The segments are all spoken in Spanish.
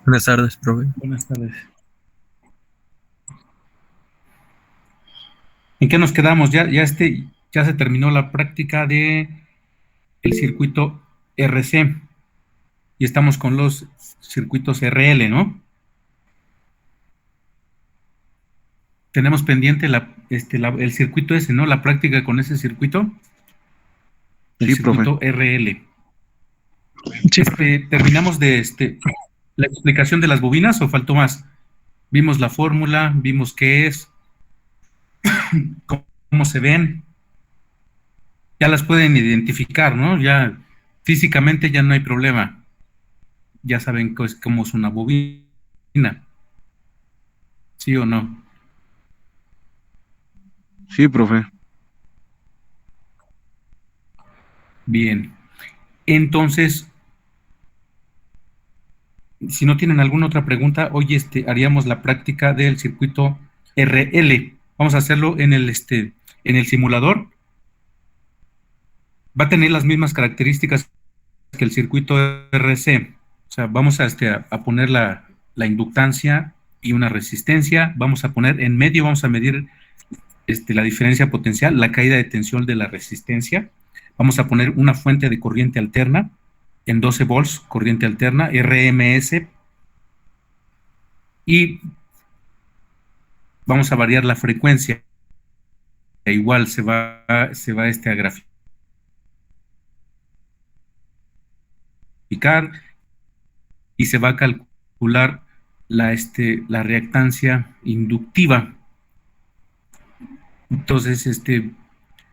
Buenas tardes, profe. Buenas tardes. ¿En qué nos quedamos? Ya se terminó la práctica de el circuito RC y estamos con los circuitos RL, ¿no? Tenemos pendiente el circuito ese, ¿no? La práctica con ese circuito, el Sí, profe. circuito RL. Sí, profe. Terminamos de la explicación de las bobinas o faltó más. Vimos la fórmula, vimos qué es, cómo se ven, ya las pueden identificar, ¿no? Ya físicamente ya no hay problema. Ya saben cómo es una bobina, ¿sí o no? Sí, profe. Bien. Entonces, si no tienen alguna otra pregunta, hoy haríamos la práctica del circuito RL. Vamos a hacerlo en el simulador. Va a tener las mismas características que el circuito RC. O sea, vamos a poner la inductancia y una resistencia. Vamos a poner en medio, vamos a medir la diferencia potencial, la caída de tensión de la resistencia. Vamos a poner una fuente de corriente alterna en 12 volts, corriente alterna, RMS, y vamos a variar la frecuencia. Igual a graficar y se va a calcular la reactancia inductiva. Entonces,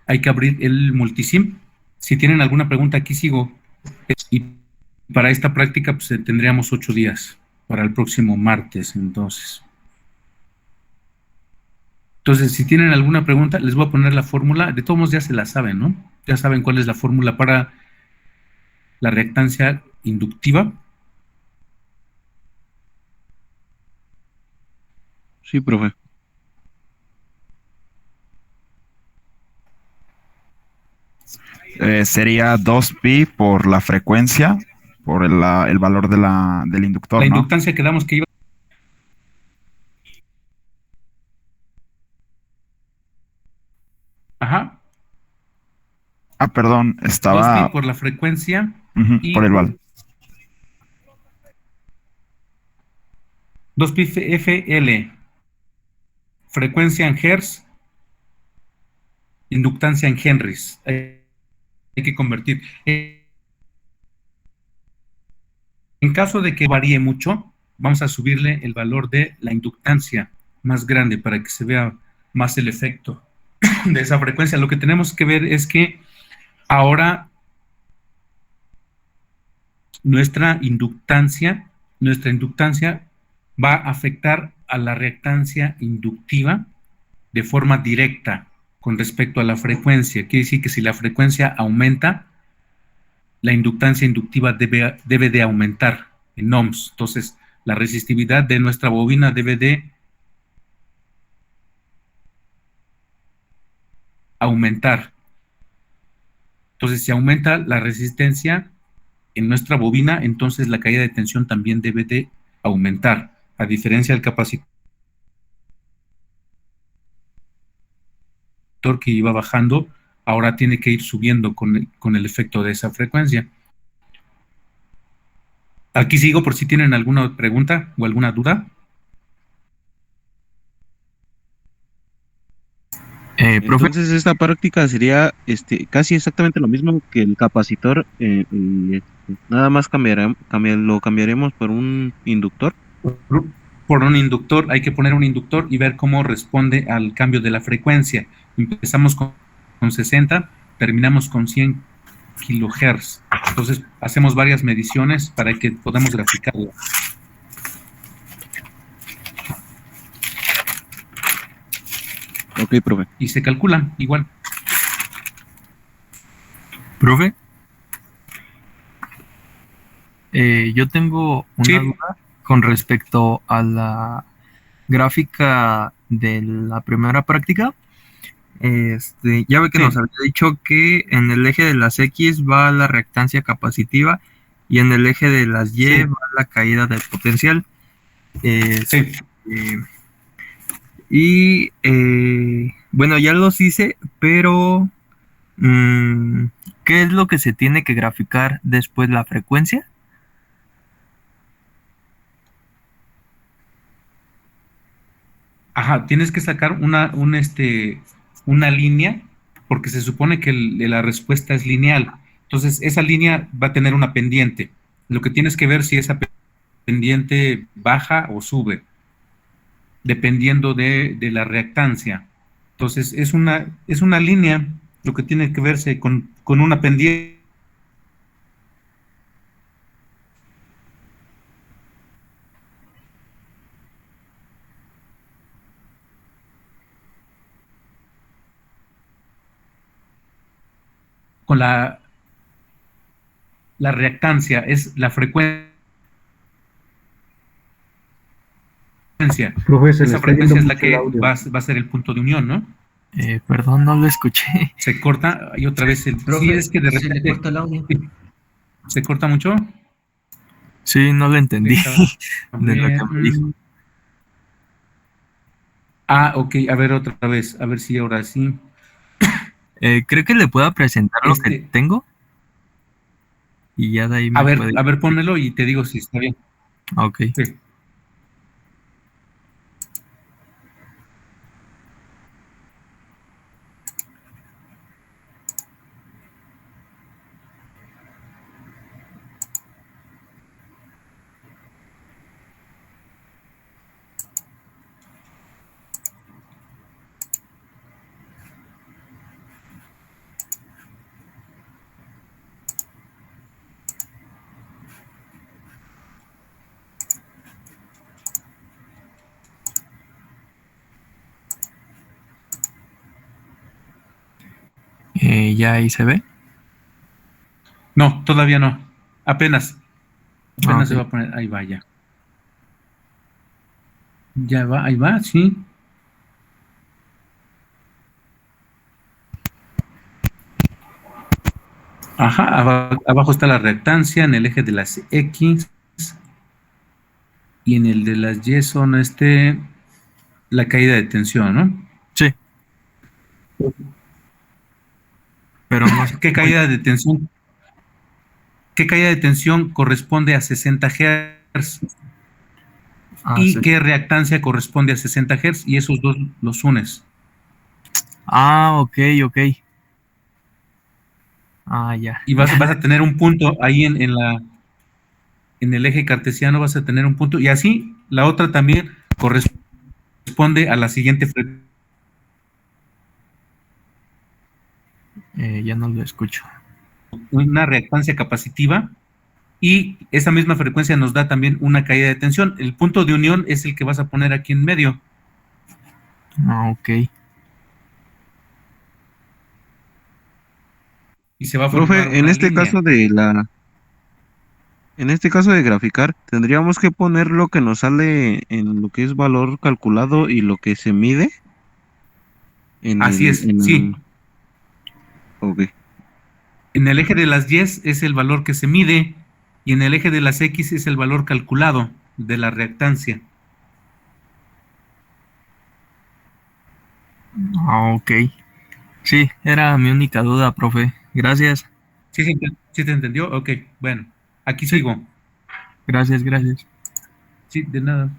hay que abrir el multisim. Si tienen alguna pregunta, aquí sigo. Y para esta práctica, pues tendríamos 8 días para el próximo martes, entonces. Entonces, si tienen alguna pregunta, les voy a poner la fórmula. De todos modos, ya se la saben, ¿no? Ya saben cuál es la fórmula para la reactancia inductiva. Sí, profe. Sería 2pi por la frecuencia, por el valor del inductor, La ¿no? inductancia quedamos que iba. Ajá. Ah, perdón, 2pi estaba por la frecuencia y por el valor. 2pi FL, frecuencia en hertz, inductancia en henrys. Hay que convertir. En caso de que varíe mucho, vamos a subirle el valor de la inductancia más grande para que se vea más el efecto de esa frecuencia. Lo que tenemos que ver es que ahora nuestra inductancia va a afectar a la reactancia inductiva de forma directa con respecto a la frecuencia. Quiere decir que si la frecuencia aumenta, la inductancia inductiva debe de aumentar en ohms. Entonces, la resistividad de nuestra bobina debe de aumentar. Entonces, si aumenta la resistencia en nuestra bobina, entonces la caída de tensión también debe de aumentar, a diferencia del capacitor que iba bajando, ahora tiene que ir subiendo con el efecto de esa frecuencia. Aquí sigo por si tienen alguna pregunta o alguna duda. Profe, Entonces, esta práctica sería casi exactamente lo mismo que el capacitor. Nada más lo cambiaremos por un inductor. Por un inductor, hay que poner un inductor y ver cómo responde al cambio de la frecuencia. Empezamos con 60, terminamos con 100 kilohertz. Entonces, hacemos varias mediciones para que podamos graficarlo. Ok, profe. Y se calculan igual. profe, yo tengo una Sí, duda con respecto a la gráfica de la primera práctica. Ya ve que sí. nos había dicho que en el eje de las X va la reactancia capacitiva y en el eje de las Y Sí. va la caída del potencial. Sí. Bueno, ya los hice, pero ¿qué es lo que se tiene que graficar después? ¿La frecuencia? Ajá, tienes que sacar una línea, porque se supone que la respuesta es lineal. Entonces, esa línea va a tener una pendiente. Lo que tienes que ver si esa pendiente baja o sube, dependiendo de la reactancia. Entonces, es una línea, lo que tiene que verse con una pendiente. Con la reactancia, es la frecuencia. Profe, se le Esa está yendo frecuencia es la mucho el que audio. va a ser el punto de unión, ¿no? Perdón, no lo escuché. Se corta y otra vez sí, Profe, es que de se le repente corta el audio. se corta mucho. Sí, no lo entendí Déjame de lo que ver. me dijo. Ok, a ver otra vez, a ver si ahora sí. ¿Cree que le pueda presentar lo que tengo? Y ya de ahí me puede... A ver, pónmelo y te digo si está bien. Ok. Sí. ¿Ya ahí se ve? No, todavía no. Apenas Ok. se va a poner. Ahí va ya. Ya va, ahí va, sí. Ajá, abajo está la reactancia en el eje de las X y en el de las Y son la caída de tensión, ¿no? Sí. Pero no sé. ¿Qué caída de tensión? ¿Qué caída de tensión corresponde a 60 Hz? ¿Y Sí. qué reactancia corresponde a 60 Hz? Y esos dos los unes. Ok. Ya. Y vas a tener un punto ahí en el eje cartesiano, vas a tener un punto. Y así la otra también corresponde a la siguiente frecuencia. Ya no lo escucho. Una reactancia capacitiva. Y esa misma frecuencia nos da también una caída de tensión. El punto de unión es el que vas a poner aquí en medio. Ok. Y se va a formar Profe, una línea. en este caso de graficar, tendríamos que poner lo que nos sale en lo que es valor calculado y lo que se mide Así es, sí. Ok. En el eje de las Y es el valor que se mide y en el eje de las X es el valor calculado de la reactancia. Ok. Sí, era mi única duda, profe. Gracias. ¿Sí te entendió? Ok, bueno, aquí Sí, sigo. gracias. Sí, de nada.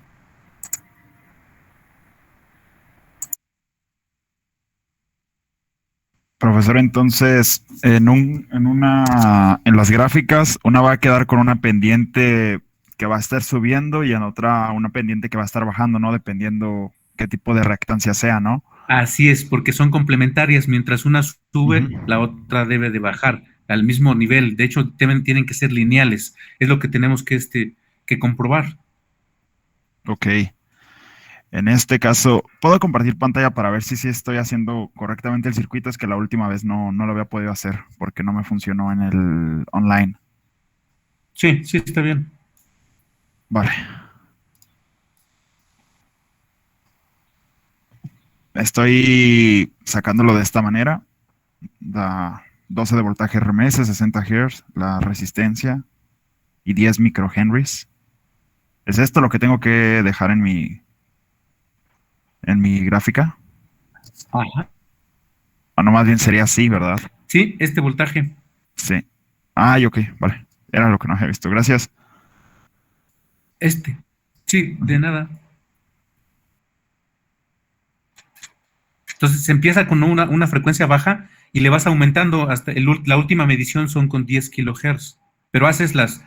Profesor, entonces, en las gráficas, una va a quedar con una pendiente que va a estar subiendo y en otra una pendiente que va a estar bajando, ¿no? Dependiendo qué tipo de reactancia sea, ¿no? Así es, porque son complementarias. Mientras una sube, Ujú. la otra debe de bajar al mismo nivel. De hecho, tienen que ser lineales. Es lo que tenemos que comprobar. Ok. En este caso, ¿puedo compartir pantalla para ver si sí estoy haciendo correctamente el circuito? Es que la última vez no lo había podido hacer porque no me funcionó en el online. Sí, está bien. Vale. Estoy sacándolo de esta manera. Da 12 de voltaje RMS, 60 Hz, la resistencia. y 10 microhenries. ¿Es esto lo que tengo que dejar en mi gráfica? Ajá. O no, más bien sería así, ¿verdad? Sí, este voltaje. Sí. Ah, ok, vale. Era lo que no había visto. Gracias. Sí, de Ujú. nada. Entonces se empieza con una frecuencia baja y le vas aumentando hasta la última medición son con 10 kilohertz. Pero haces las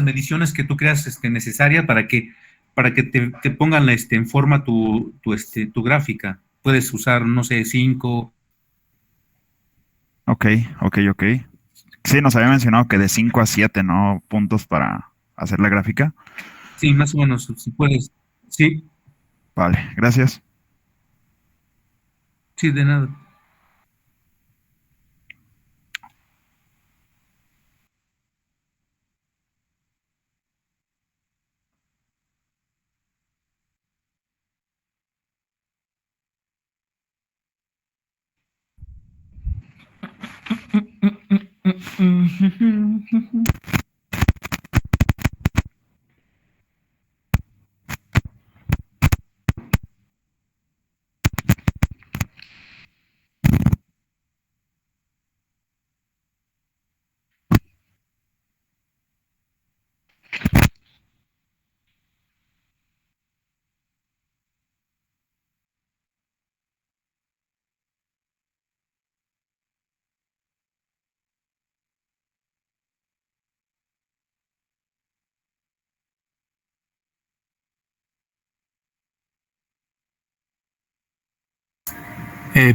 mediciones que tú creas necesarias para que te pongan en forma tu gráfica. Puedes usar, no sé, 5. Ok, ok, ok. Sí, nos había mencionado que de 5 a 7, ¿no? Puntos para hacer la gráfica. Sí, más o menos, si puedes. Sí, Vale, gracias. sí, de nada.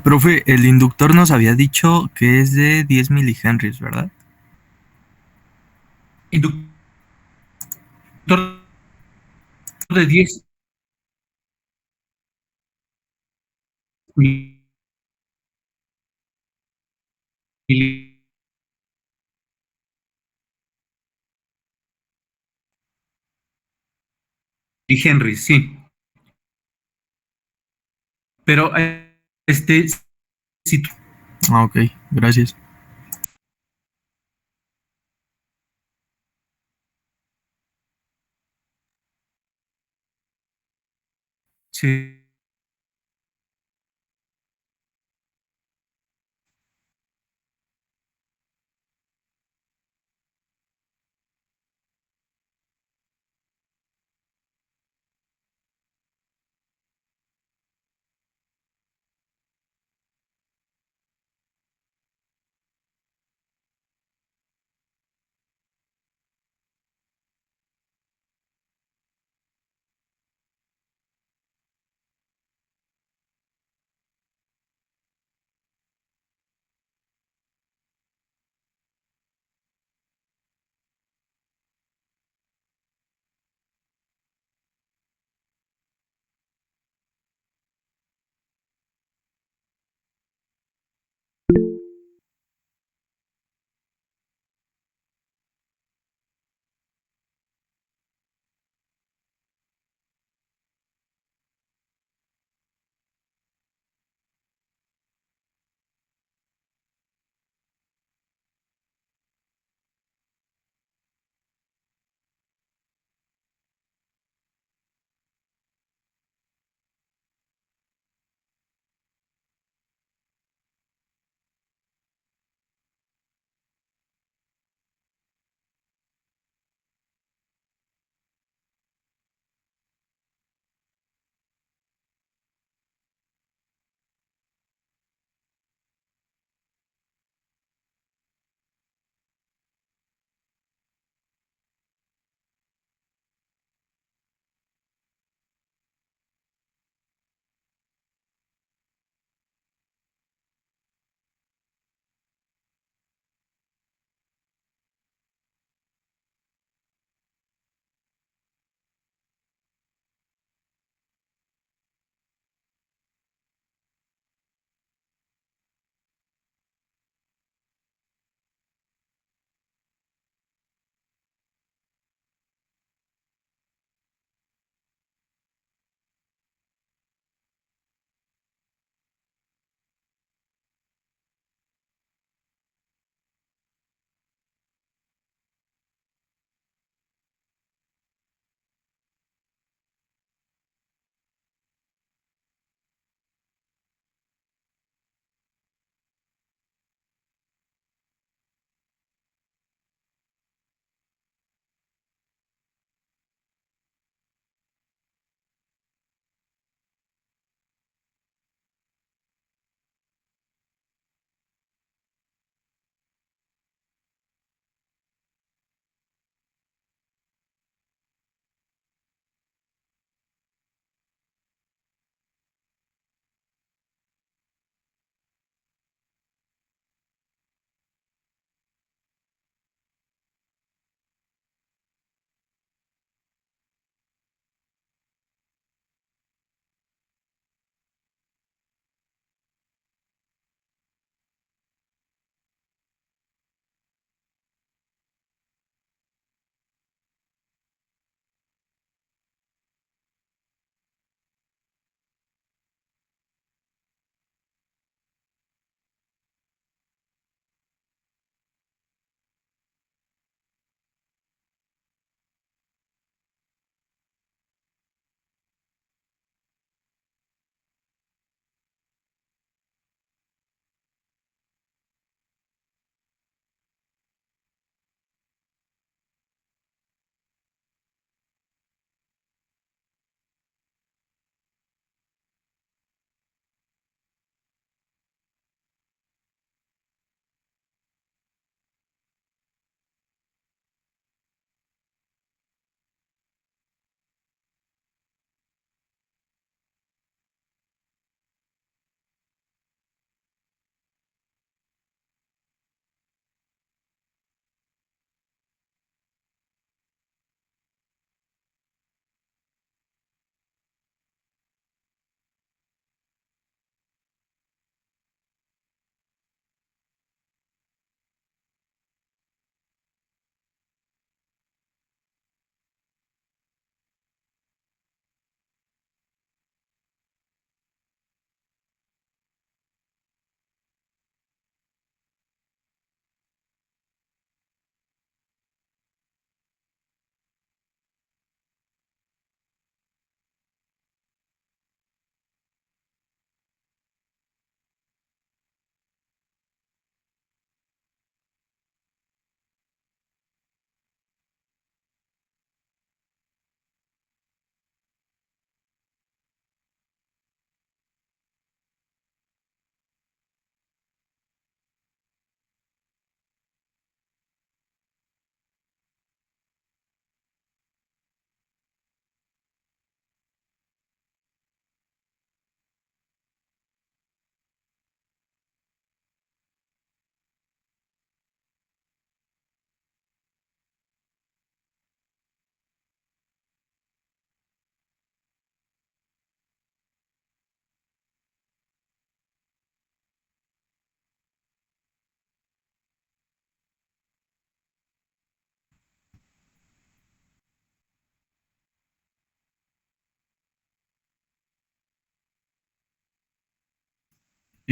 Profe, el inductor nos había dicho que es de 10 milihenries, ¿verdad? Inductor de 10 milihenry, sí. Pero, si tú, Ah, ok, gracias. sí,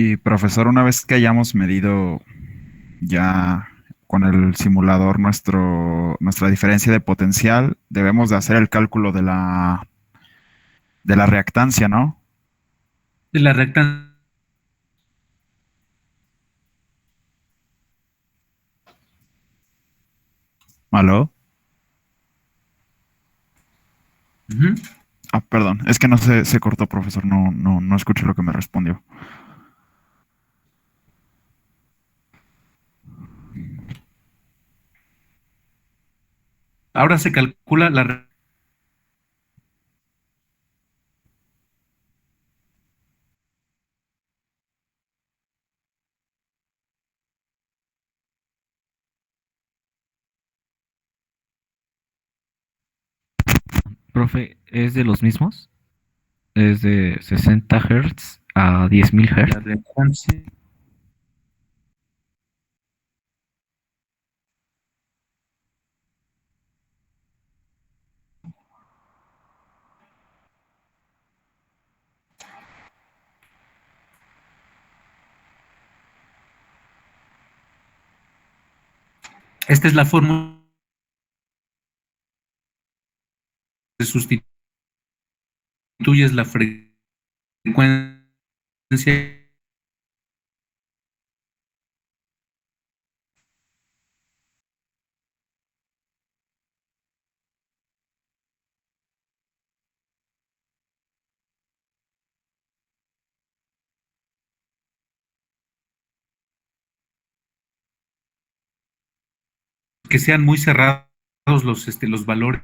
Y profesor, una vez que hayamos medido ya con el simulador nuestra diferencia de potencial, debemos de hacer el cálculo de la reactancia, ¿no? De la recta. ¿Aló? Ujú. Ah, perdón, es que no se cortó, profesor, no escuché lo que me respondió. Ahora se calcula la. Profe, ¿es de los mismos? Es de 60 Hz a 10.000 La Hz. reactancia. Esta es la fórmula que sustituyes la frecuencia que sean muy cerrados los valores.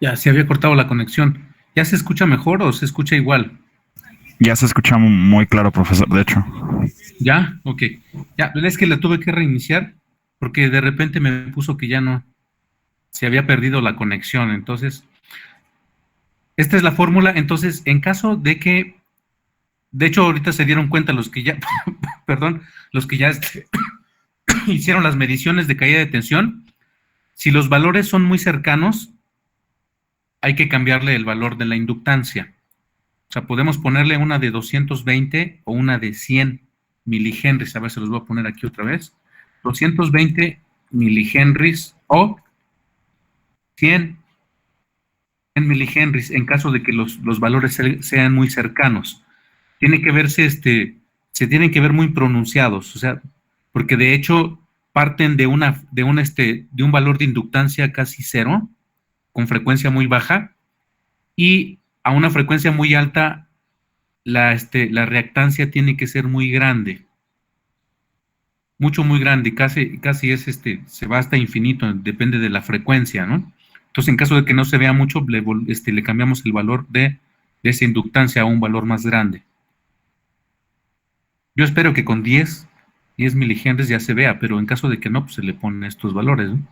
Ya se había cortado la conexión. ¿Ya se escucha mejor o se escucha igual? Ya se escucha muy claro, profesor, de hecho. ¿Ya? Ok. Ya, es que la tuve que reiniciar porque de repente me puso que ya no, se había perdido la conexión. Entonces, esta es la fórmula. Entonces, en caso de que, de hecho, ahorita se dieron cuenta los que ya, perdón, los que ya hicieron las mediciones de caída de tensión, si los valores son muy cercanos, hay que cambiarle el valor de la inductancia. O sea, podemos ponerle una de 220 o una de 100 milihenries. A ver, se los voy a poner aquí otra vez. 220 milihenries o 100 milihenries en caso de que los valores sean muy cercanos. Tiene que verse, se tienen que ver muy pronunciados, o sea, porque de hecho parten de de un valor de inductancia casi cero, con frecuencia muy baja, y a una frecuencia muy alta, la reactancia tiene que ser muy grande, mucho, muy grande, casi es, se va hasta infinito, depende de la frecuencia, ¿no? Entonces, en caso de que no se vea mucho, le cambiamos el valor de esa inductancia a un valor más grande. Yo espero que con 10 milihenries ya se vea, pero en caso de que no, pues se le ponen estos valores, ¿no?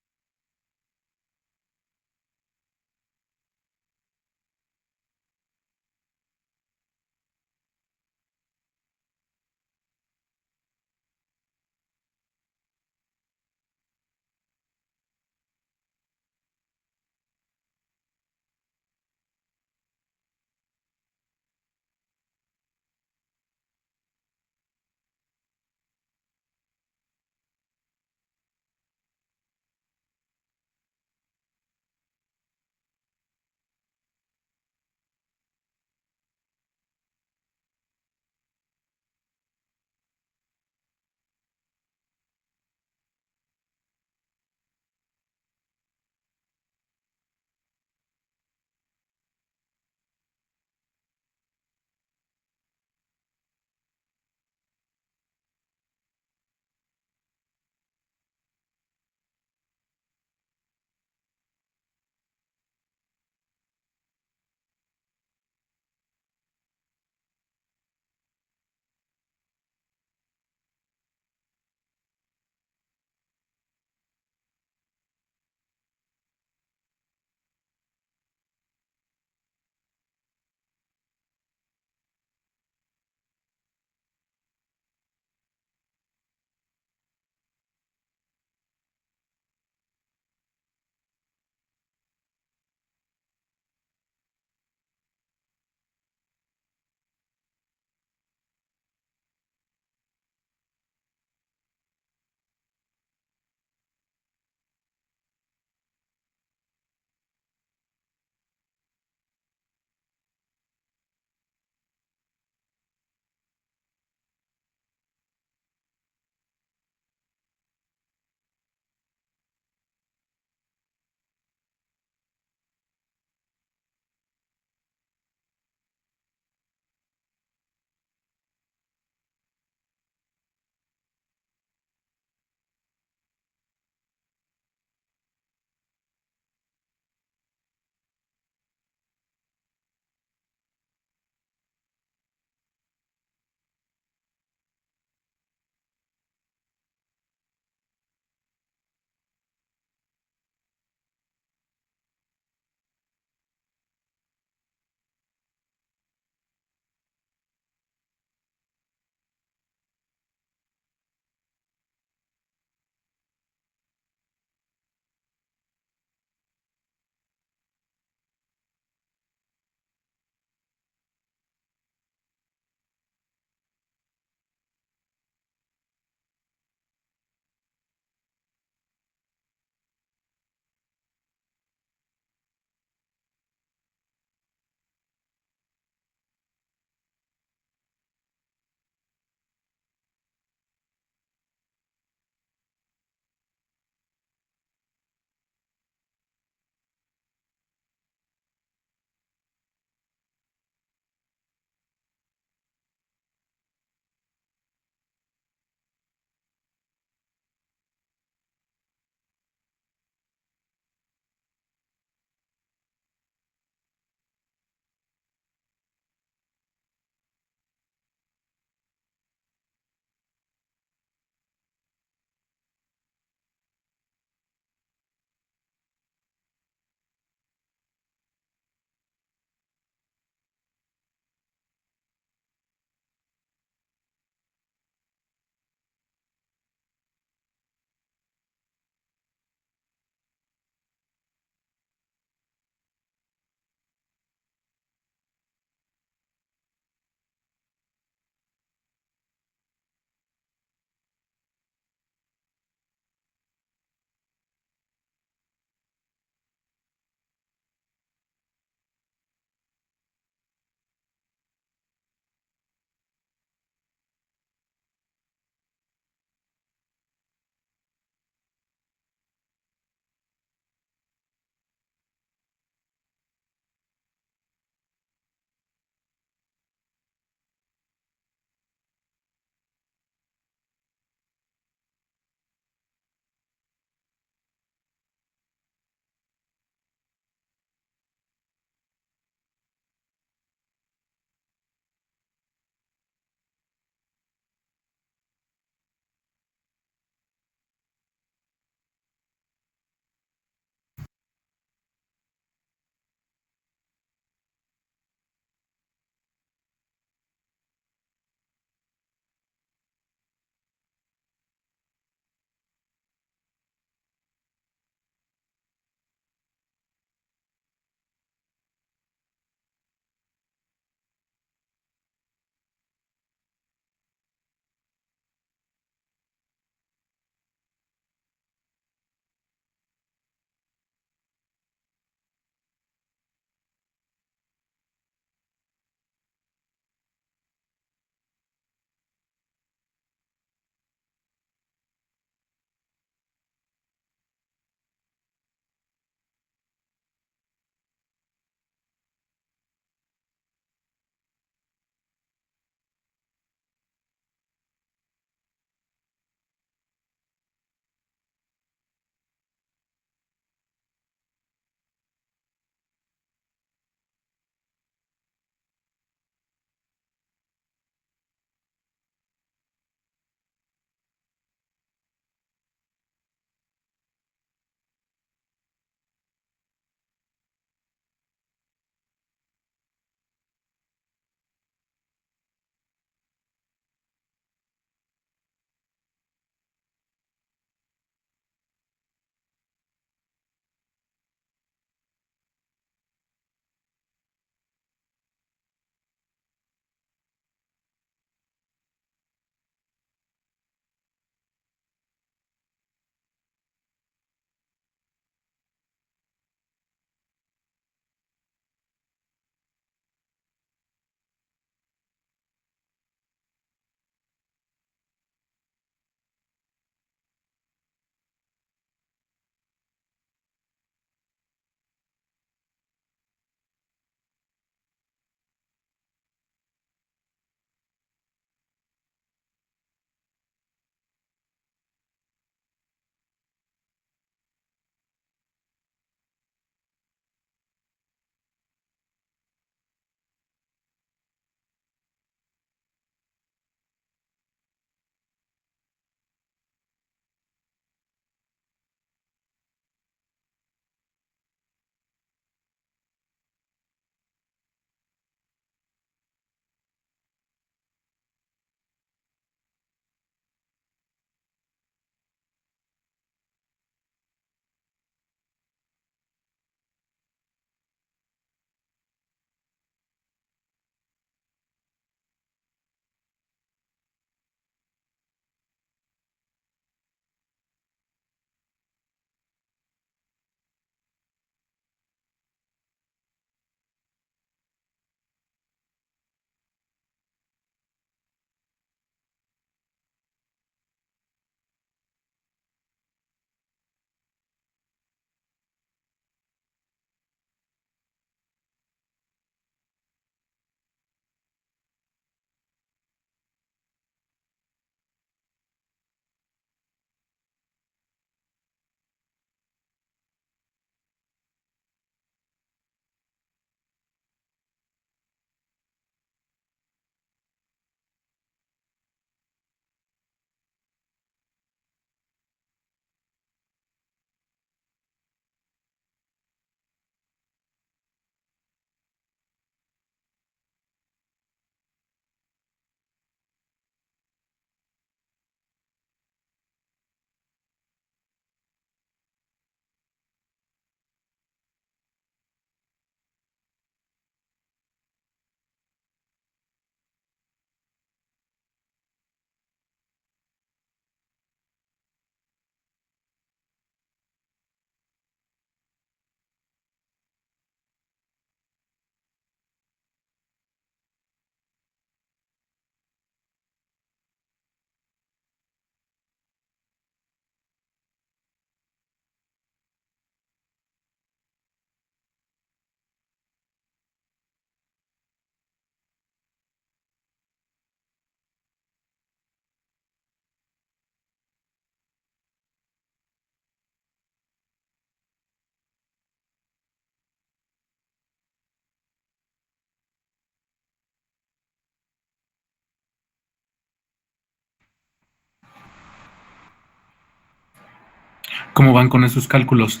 ¿Cómo van con esos cálculos?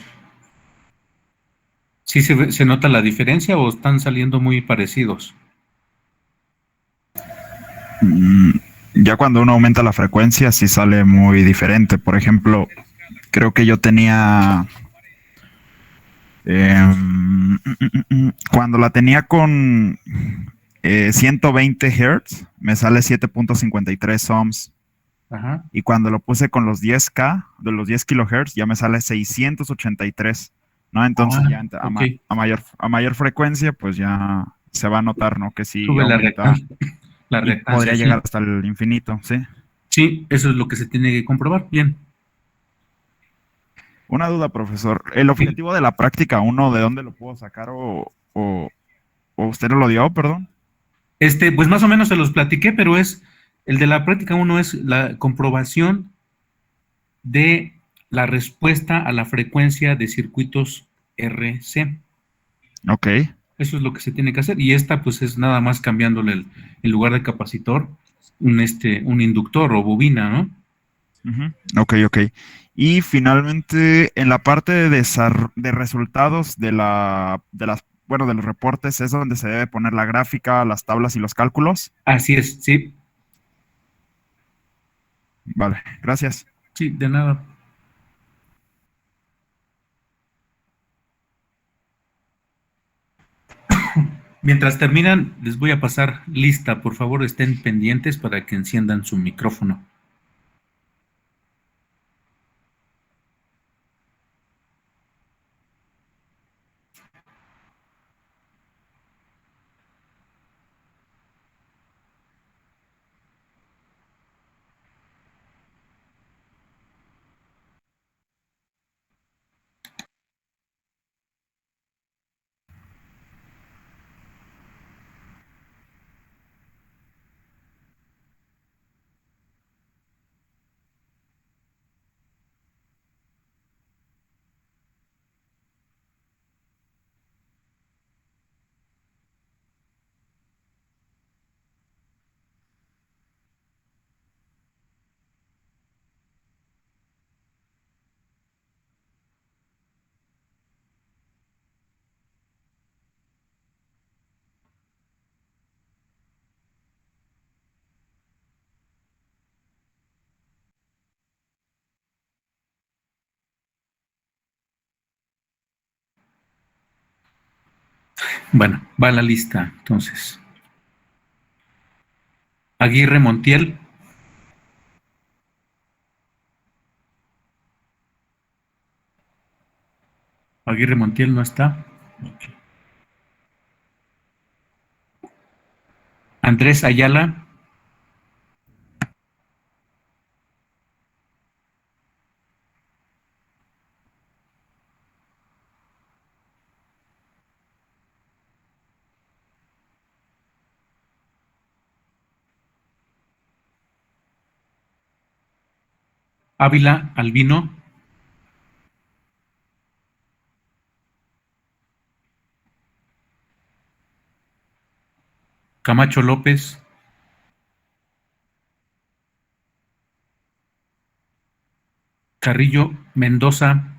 ¿Sí se nota la diferencia o están saliendo muy parecidos? Ya cuando uno aumenta la frecuencia, sí sale muy diferente. Por ejemplo, creo que yo tenía... cuando la tenía con 120 Hz, me sale 7.53 ohms. Ajá. Y cuando lo puse con los 10K, de los 10 kilohertz, ya me sale 683, ¿no? Entonces ya okay. a mayor frecuencia, pues ya se va a notar, ¿no? Que sí sube aumenta. la Y reactancia, podría llegar hasta el infinito, ¿sí? Sí, eso es lo que se tiene que comprobar. Bien. Una duda, profesor. ¿El objetivo de la práctica 1, de dónde lo puedo sacar o usted no lo dio, perdón? Pues más o menos se los platiqué, pero el de la práctica 1 es la comprobación de la respuesta a la frecuencia de circuitos RC. Ok. Eso es lo que se tiene que hacer. Y esta, pues, es nada más cambiándole en lugar de capacitor, un inductor o bobina, ¿no? Ok. Y finalmente, en la parte de resultados de de los reportes, es donde se debe poner la gráfica, las tablas y los cálculos. Así es, sí. Vale, gracias. Sí, de nada. Mientras terminan, les voy a pasar lista. Por favor, estén pendientes para que enciendan su micrófono. Bueno, va la lista, entonces. Aguirre Montiel. Aguirre Montiel no está. Andrés Ayala. Ávila Albino. Camacho López. Carrillo Mendoza.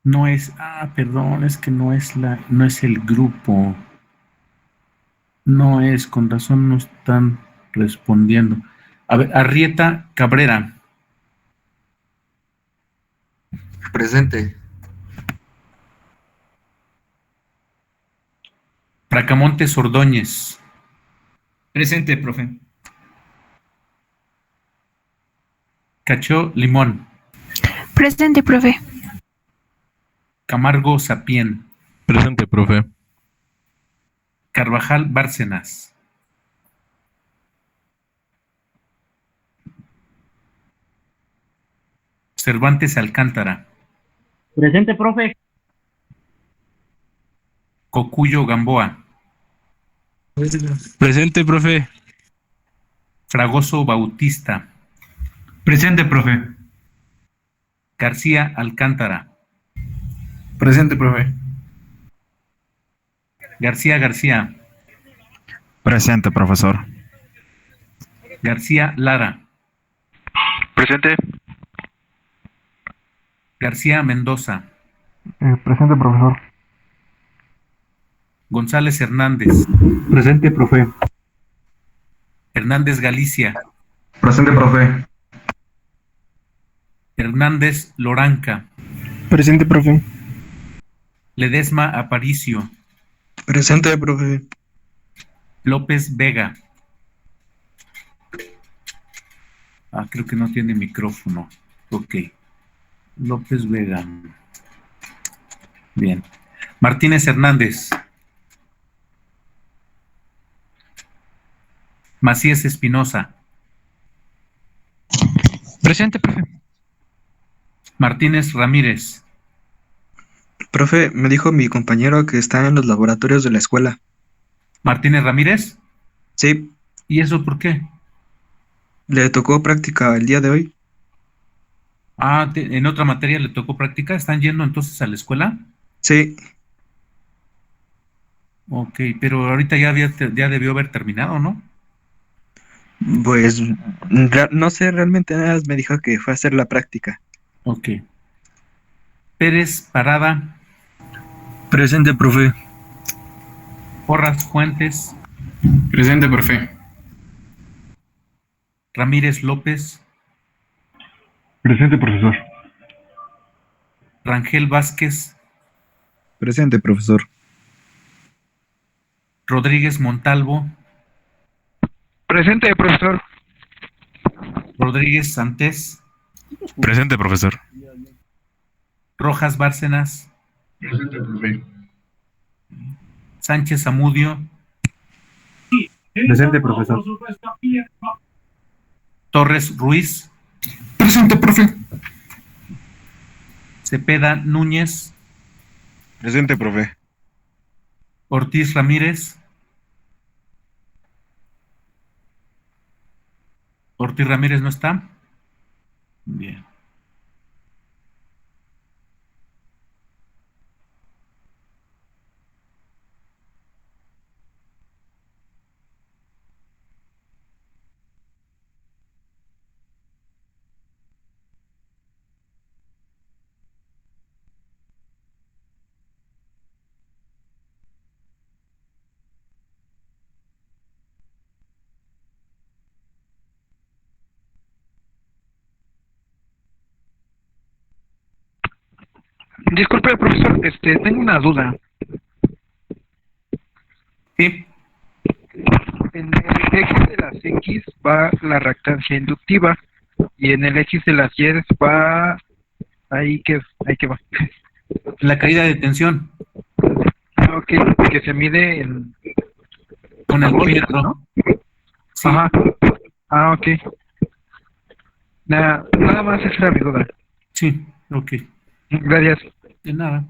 No es, perdón, es que no es el grupo. No es, con razón no están respondiendo. A ver, Arrieta Cabrera. Presente. Bracamontes Ordóñez. Presente, profe. Cachó Limón. Presente, profe. Camargo Sapien. Presente, profe. Carvajal Bárcenas. Cervantes Alcántara. Presente, profe. Cocuyo Gamboa. Presente, profe. Fragoso Bautista. Presente, profe. García Alcántara. Presente, profe. García García. Presente, profesor. García Lara. Presente. García Mendoza. Presente, profesor. González Hernández. Presente, profe. Hernández Galicia. Presente, profe. Hernández Loranca. Presente, profe. Ledesma Aparicio. Presente, profe. López Vega. Creo que no tiene micrófono. Ok. López Vega. Bien. Martínez Hernández. Macías Espinosa. Presente, profe. Martínez Ramírez. Profe, me dijo mi compañero que está en los laboratorios de la escuela. ¿Martínez Ramírez? Sí. ¿Y eso por qué? Le tocó práctica el día de hoy. En otra materia le tocó práctica. ¿Están yendo entonces a la escuela? Sí. Ok, pero ahorita ya debió haber terminado, ¿no? Pues no sé, realmente nada más me dijo que fue a hacer la práctica. Ok. Pérez Parada. Presente, profe. Porras Fuentes. Presente, profe. Ramírez López. Presente, profesor. Rangel Vázquez. Presente, profesor. Rodríguez Montalvo. Presente, profesor. Rodríguez Santés. Presente, profesor. Rojas Bárcenas. Presente, profe. Sánchez Zamudio. Presente, profesor. Torres Ruiz. Presente, profe. Cepeda Núñez. Presente, profe. Ortiz Ramírez. Ortiz Ramírez no está. Bien. Disculpe, profesor, tengo una duda. Sí. En el eje de las X va la reactancia inductiva y en el eje de las Y va ahí que va. La caída de tensión. Ok, que se mide con el voltímetro, ¿no? Sí. Ajá. Ok. Nada más esa era mi duda. Sí, ok. Gracias. De nada.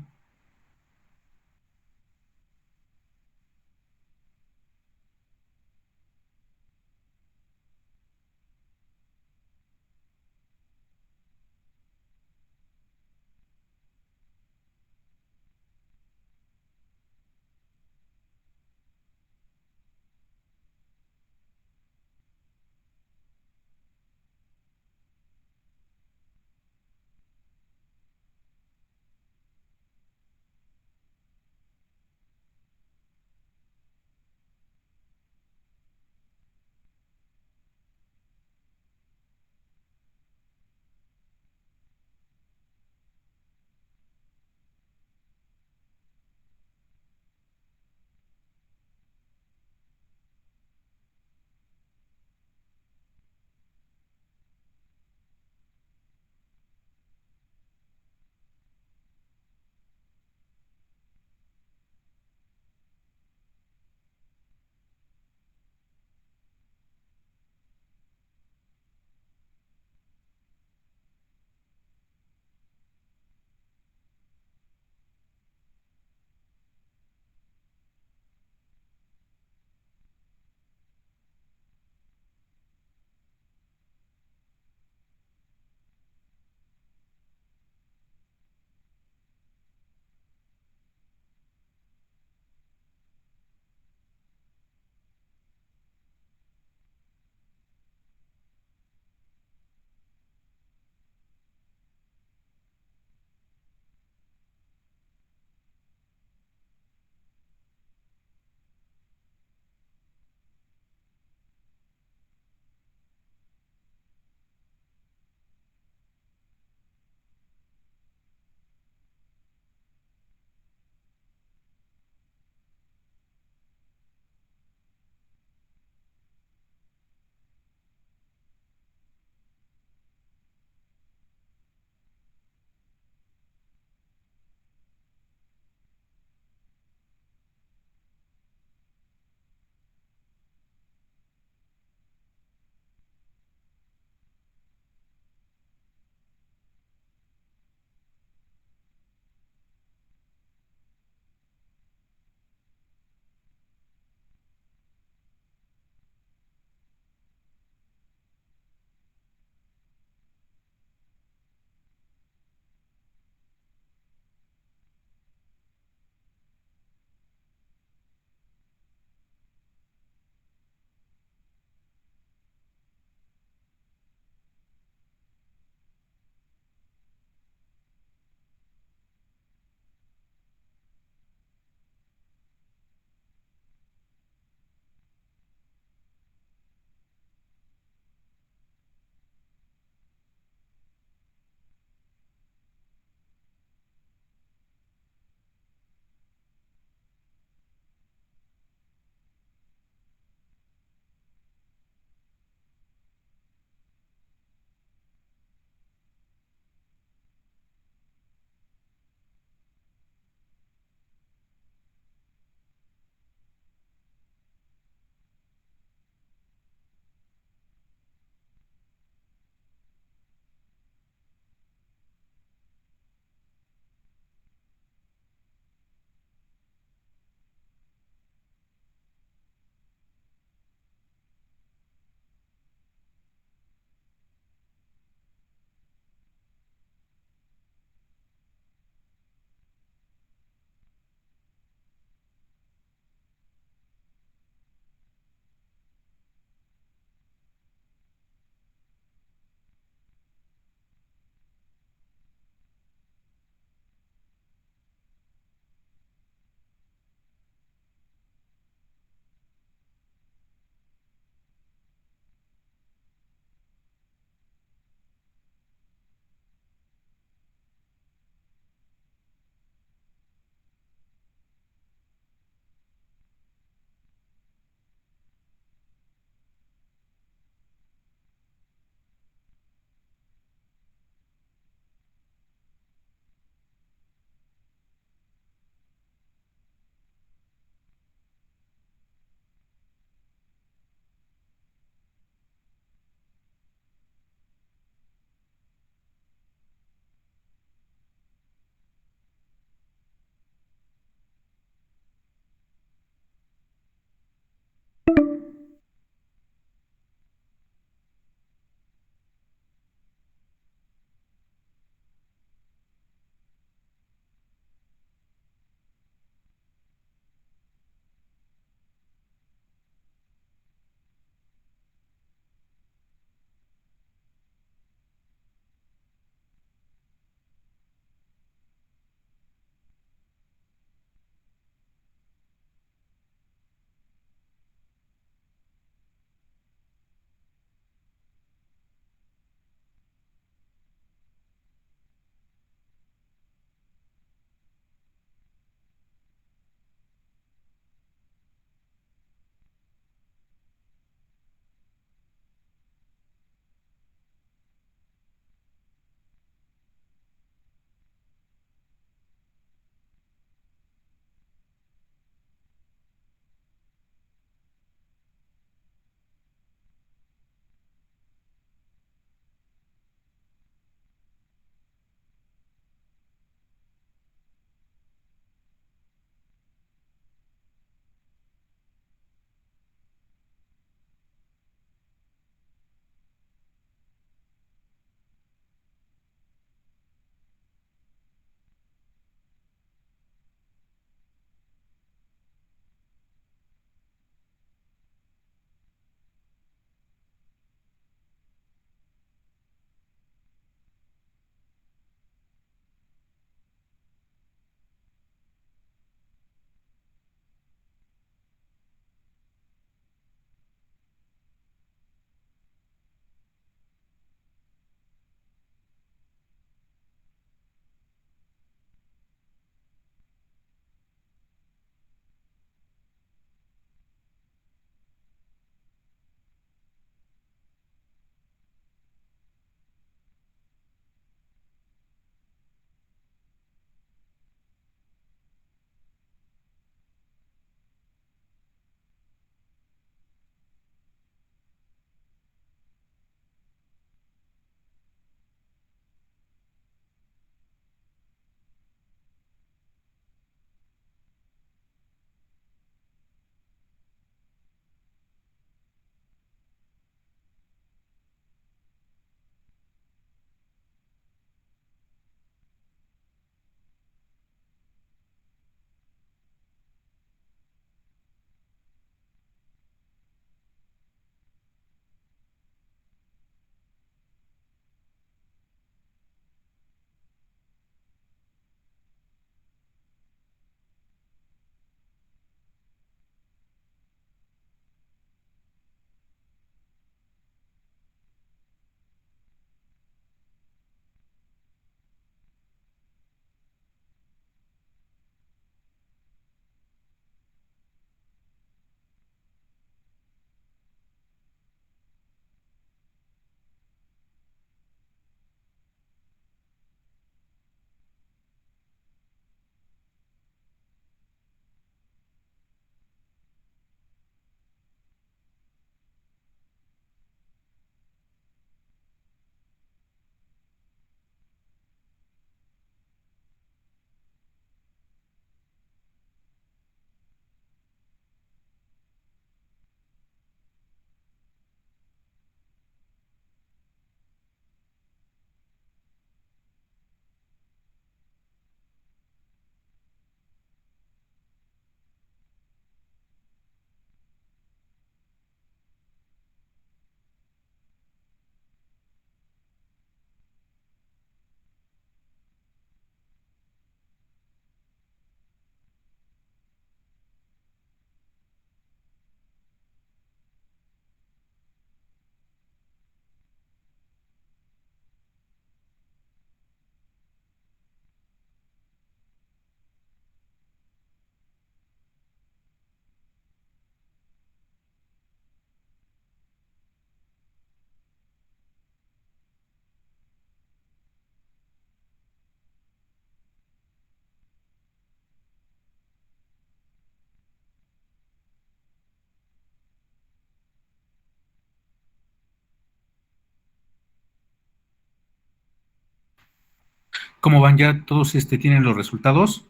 ¿Cómo van ya? ¿Todos tienen los resultados?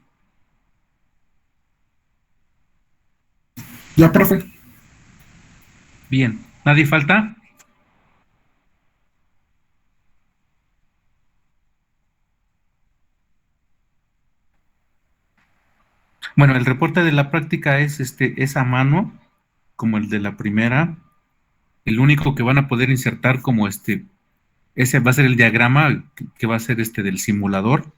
Ya, profe. Bien. ¿Nadie falta? Bueno, el reporte de la práctica es a mano, como el de la primera. El único que van a poder insertar como ese va a ser el diagrama que va a ser del simulador.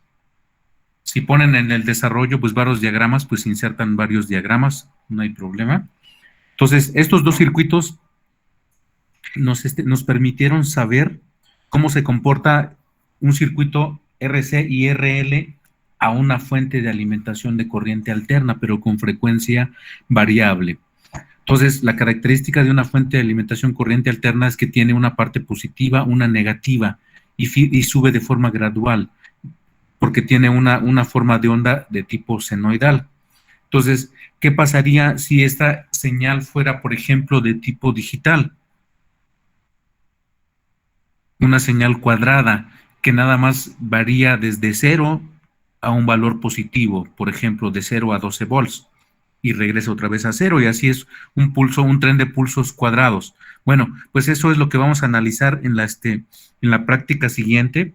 Si ponen en el desarrollo pues varios diagramas, pues insertan varios diagramas, no hay problema. Entonces, estos dos circuitos nos permitieron saber cómo se comporta un circuito RC y RL a una fuente de alimentación de corriente alterna, pero con frecuencia variable. Entonces, la característica de una fuente de alimentación corriente alterna es que tiene una parte positiva, una negativa, y sube de forma gradual, porque tiene una forma de onda de tipo senoidal. Entonces, ¿qué pasaría si esta señal fuera, por ejemplo, de tipo digital? Una señal cuadrada que nada más varía desde 0 a un valor positivo, por ejemplo, de 0 a 12 volts, y regresa otra vez a 0, y así es un pulso, un tren de pulsos cuadrados. Bueno, pues eso es lo que vamos a analizar en la práctica siguiente,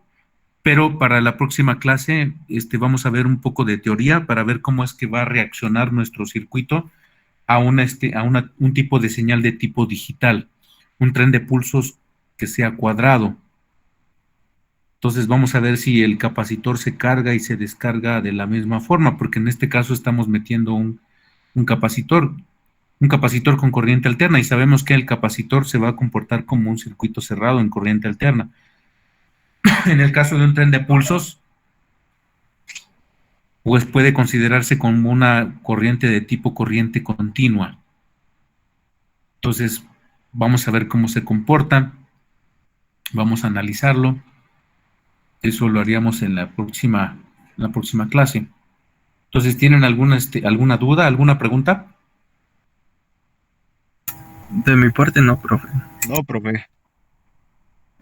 pero para la próxima clase vamos a ver un poco de teoría para ver cómo es que va a reaccionar nuestro circuito a un tipo de señal de tipo digital, un tren de pulsos que sea cuadrado. Entonces vamos a ver si el capacitor se carga y se descarga de la misma forma, porque en este caso estamos metiendo un capacitor con corriente alterna, y sabemos que el capacitor se va a comportar como un circuito cerrado en corriente alterna. En el caso de un tren de pulsos, pues puede considerarse como una corriente de tipo corriente continua. Entonces, vamos a ver cómo se comporta, vamos a analizarlo. Eso lo haríamos en la próxima clase. Entonces, ¿tienen alguna duda, alguna pregunta? De mi parte no, profe. No, profe.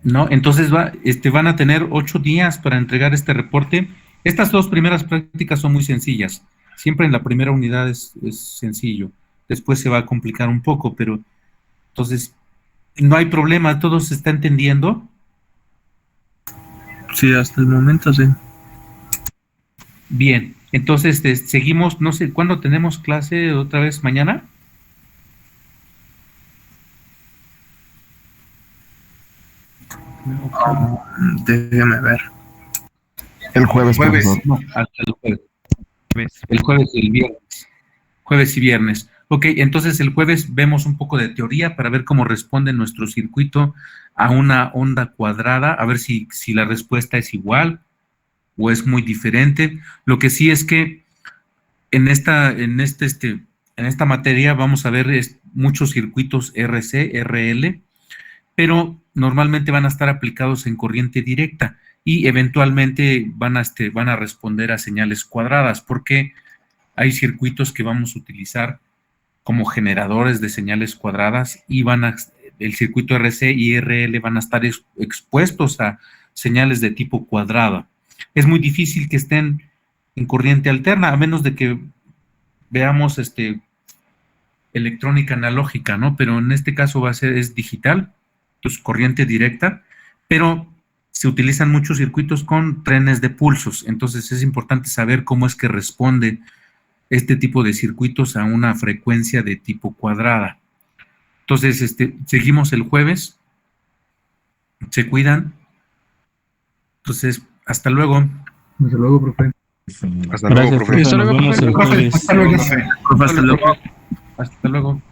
No, entonces van a tener 8 días para entregar este reporte. Estas 2 primeras prácticas son muy sencillas. Siempre en la primera unidad es sencillo. Después se va a complicar un poco, pero entonces no hay problema. ¿Todo se está entendiendo? Sí, hasta el momento sí. Bien, entonces seguimos, no sé, ¿cuándo tenemos clase otra vez? ¿Mañana? Déjame ver. El jueves, profesor. No, hasta el jueves. El jueves y el viernes. Jueves y viernes. Ok, entonces el jueves vemos un poco de teoría para ver cómo responde nuestro circuito a una onda cuadrada, a ver si la respuesta es igual o es muy diferente. Lo que sí es que en esta materia vamos a ver muchos circuitos RC, RL, pero normalmente van a estar aplicados en corriente directa y eventualmente van a responder a señales cuadradas, porque hay circuitos que vamos a utilizar como generadores de señales cuadradas y el circuito RC y RL van a estar expuestos a señales de tipo cuadrada. Es muy difícil que estén en corriente alterna, a menos de que veamos electrónica analógica, ¿no? Pero en este caso es digital, pues corriente directa, pero se utilizan muchos circuitos con trenes de pulsos, entonces es importante saber cómo es que responde este tipo de circuitos a una frecuencia de tipo cuadrada. Entonces, seguimos el jueves, se cuidan, entonces, hasta luego. Hasta luego, profe. Hasta luego, profe. Hasta luego, profe. Hasta luego.